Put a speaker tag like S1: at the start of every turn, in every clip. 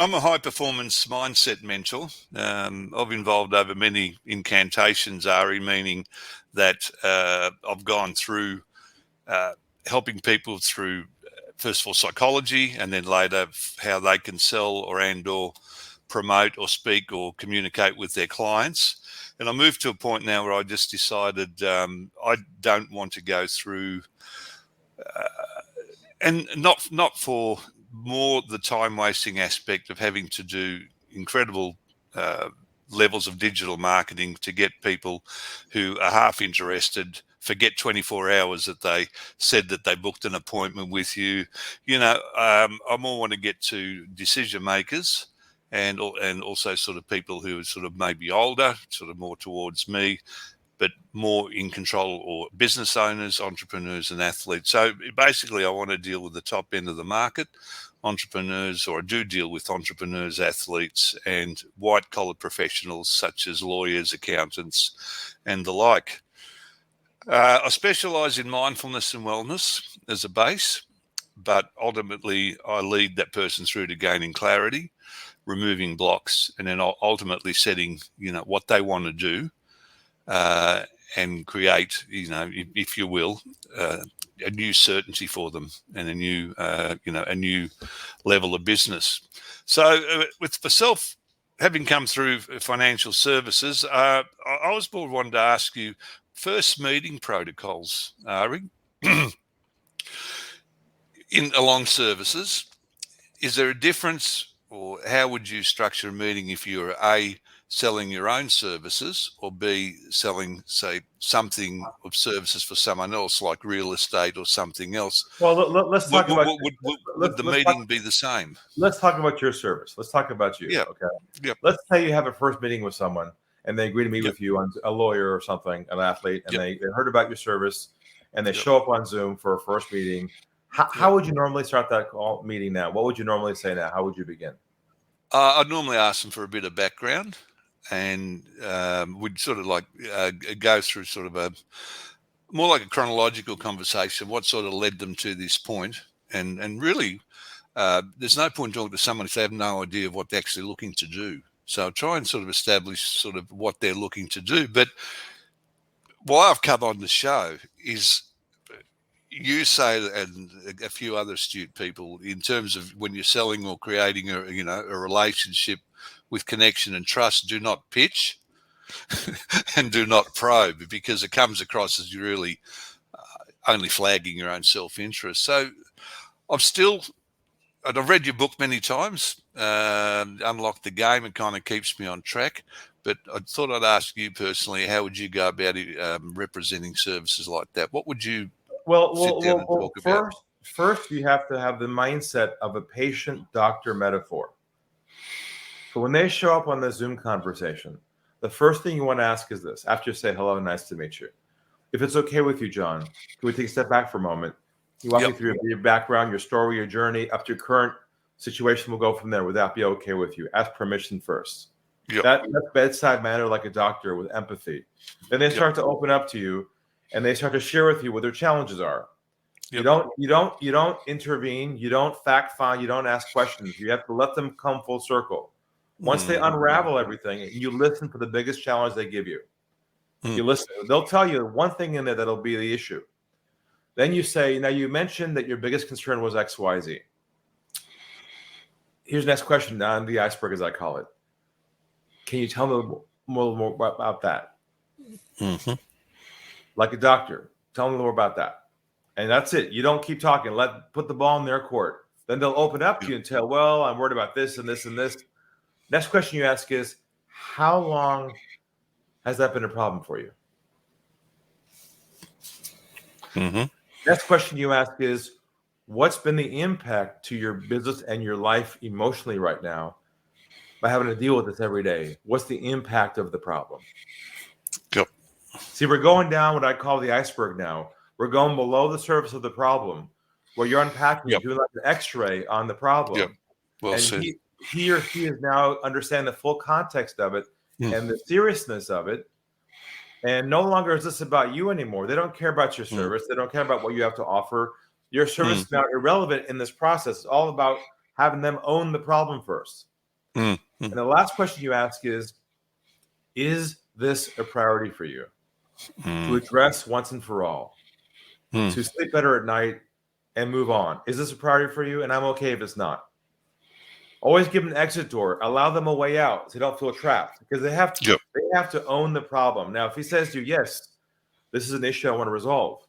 S1: I'm a high performance mindset mentor. I've involved over many incantations, Ari, meaning that I've gone through helping people through, first of all, psychology, and then later how they can sell or promote or speak or communicate with their clients. And I moved to a point now where I just decided I don't want to go through, and not for more the time wasting aspect of having to do incredible levels of digital marketing to get people who are half interested, forget 24 hours that they said that they booked an appointment with you. I more want to get to decision makers and also sort of people who are sort of maybe older, sort of more towards me, but more in control, or business owners, entrepreneurs and athletes. So basically I want to deal with the top end of the market, entrepreneurs, or I do deal with entrepreneurs, athletes and white collar professionals such as lawyers, accountants and the like. I specialize in mindfulness and wellness as a base, but ultimately I lead that person through to gaining clarity, removing blocks, and then ultimately setting, what they want to do, and create, if you will, a new certainty for them and a new level of business. So with myself, having come through financial services, I was bored one to ask you, first meeting protocols, Ari, along services. Is there a difference, or how would you structure a meeting if you're A, selling your own services, or B, selling, say, something of services for someone else, like real estate or something else?
S2: Well, let's talk about.
S1: Would the meeting be the same?
S2: Let's talk about your service. Let's talk about you.
S1: Yeah.
S2: Okay.
S1: Yep.
S2: Let's say you have a first meeting with someone, and they agree to meet with you, on a lawyer or something, an athlete, and they heard about your service, and they show up on Zoom for a first meeting. How would you normally start that meeting now? What would you normally say now? How would you begin?
S1: I'd normally ask them for a bit of background, and we'd sort of like go through sort of more like a chronological conversation, what sort of led them to this point. And really, there's no point talking to someone if they have no idea of what they're actually looking to do. So I'll try and sort of establish sort of what they're looking to do. But what I've come on the show is, you say, and a few other astute people, in terms of when you're selling or creating a relationship with connection and trust, do not pitch and do not probe, because it comes across as you're really only flagging your own self-interest. So I've read your book many times, Unlock the Game. It kind of keeps me on track. But I thought I'd ask you personally, how would you go about representing services like that? What would you sit down and talk about?
S2: First, you have to have the mindset of a patient-doctor metaphor. So when they show up on the Zoom conversation, the first thing you want to ask is this, after you say, hello, nice to meet you. If it's okay with you, John, can we take a step back for a moment? You walk me through your background, your story, your journey, up to your current situation. We'll go from there. Would that be okay with you? Ask permission first.
S1: Yep.
S2: That bedside manner, like a doctor, with empathy. Then they start to open up to you, and they start to share with you what their challenges are. Yep. You don't intervene. You don't fact find. You don't ask questions. You have to let them come full circle. Once they unravel everything, you listen for the biggest challenge they give you. You listen. They'll tell you one thing in there that'll be the issue. Then you say, now you mentioned that your biggest concern was X, Y, Z. Here's the next question on the iceberg, as I call it. Can you tell me a little more about that?
S1: Mm-hmm.
S2: Like a doctor, tell me more about that. And that's it. You don't keep talking. Put the ball in their court. Then they'll open up to you and tell, well, I'm worried about this and this and this. Next question you ask is, how long has that been a problem for you?
S1: Mm-hmm.
S2: Next question you ask is, what's been the impact to your business and your life emotionally right now by having to deal with this every day? What's the impact of the problem?
S1: Yep.
S2: See, we're going down what I call the iceberg now. We're going below the surface of the problem, where you're unpacking, doing like an X-ray on the problem.
S1: Yep. Well
S2: and
S1: said.
S2: He or she is now understanding the full context of it and the seriousness of it. And no longer is this about you anymore. They don't care about your service. They don't care about what you have to offer. Your service is now irrelevant in this process. It's all about having them own the problem first.
S1: Mm,
S2: And the last question you ask is this a priority for you to address once and for all, to sleep better at night and move on? Is this a priority for you? And I'm okay if it's not. Always give them an exit door. Allow them a way out so they don't feel trapped, because they have to own the problem. Now, if he says to you, yes, this is an issue I want to resolve,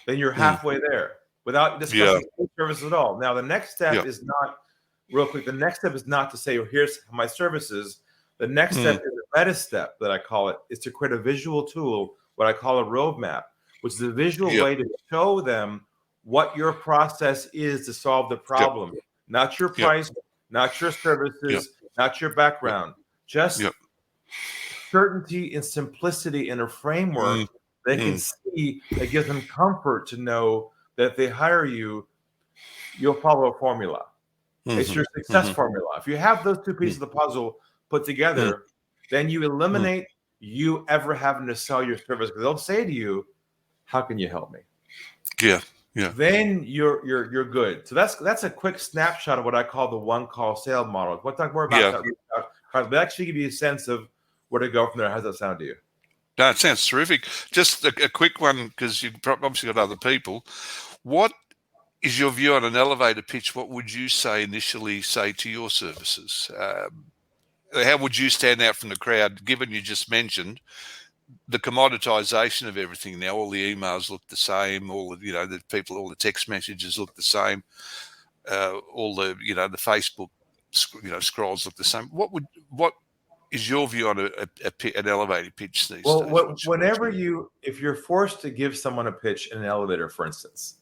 S2: then you're halfway there without discussing services at all. Now, the next step is not, real quick, the next step is not to say, well, here's my services. The next step is a meta step, that I call it, is to create a visual tool, what I call a roadmap, which is a visual way to show them what your process is to solve the problem. Not your price, not your services, not your background, just certainty and simplicity in a framework they can see, that gives them comfort to know that if they hire you, you'll follow a formula. It's your success formula. If you have those two pieces of the puzzle put together, then you eliminate you ever having to sell your service, because they'll say to you, how can you help me? Then you're good. So that's a quick snapshot of what I call the one call sale model. We'll talk more about that, but actually give you a sense of where to go from there. How does that sound to you?
S1: No, it sounds terrific. Just a quick one, because you've obviously got other people. What is your view on an elevator pitch? What would you initially say to your services? How would you stand out from the crowd, given you just mentioned the commoditization of everything now? All the emails look the same. All the, the people, all the text messages look the same. All the, the Facebook, scrolls look the same. What is your view on an elevator pitch these days?
S2: Well, if you're forced to give someone a pitch in an elevator, for instance,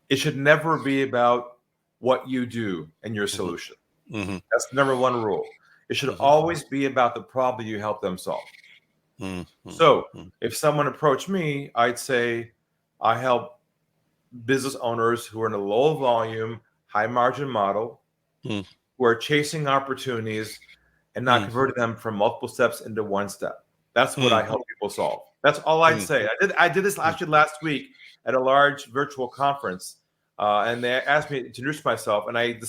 S2: it should never be about what you do and your solution. That's the number one rule. It should always be about the problem you help them solve. So if someone approached me, I'd say I help business owners who are in a low volume, high margin model, who are chasing opportunities and not converting them from multiple steps into one step. That's what I help people solve. That's all I'd say. I did this actually last week at a large virtual conference, and they asked me to introduce myself, and I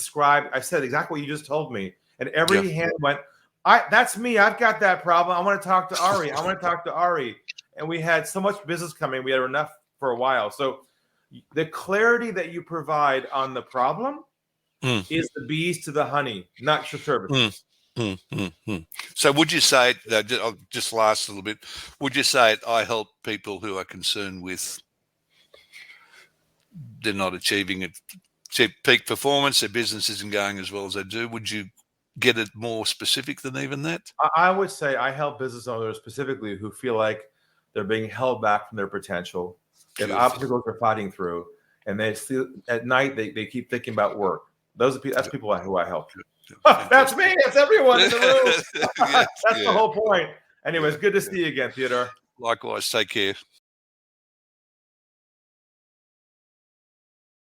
S2: said exactly what you just told me, and every hand went, that's me. I've got that problem. I want to talk to Ari. And we had so much business coming. We had enough for a while. So the clarity that you provide on the problem is the bees to the honey, not your services.
S1: So would you say, I'll just last a little bit, would you say I help people who are concerned with they're not achieving peak performance, their business isn't going as well as they do? Would you get it more specific than even that?
S2: I would say I help business owners specifically who feel like they're being held back from their potential, and obstacles they're fighting through, and they see at night they keep thinking about work. That's people who I help. That's me. That's everyone in the room. That's the whole point. Anyways, good to see you again, Theodore.
S1: Likewise. Take care.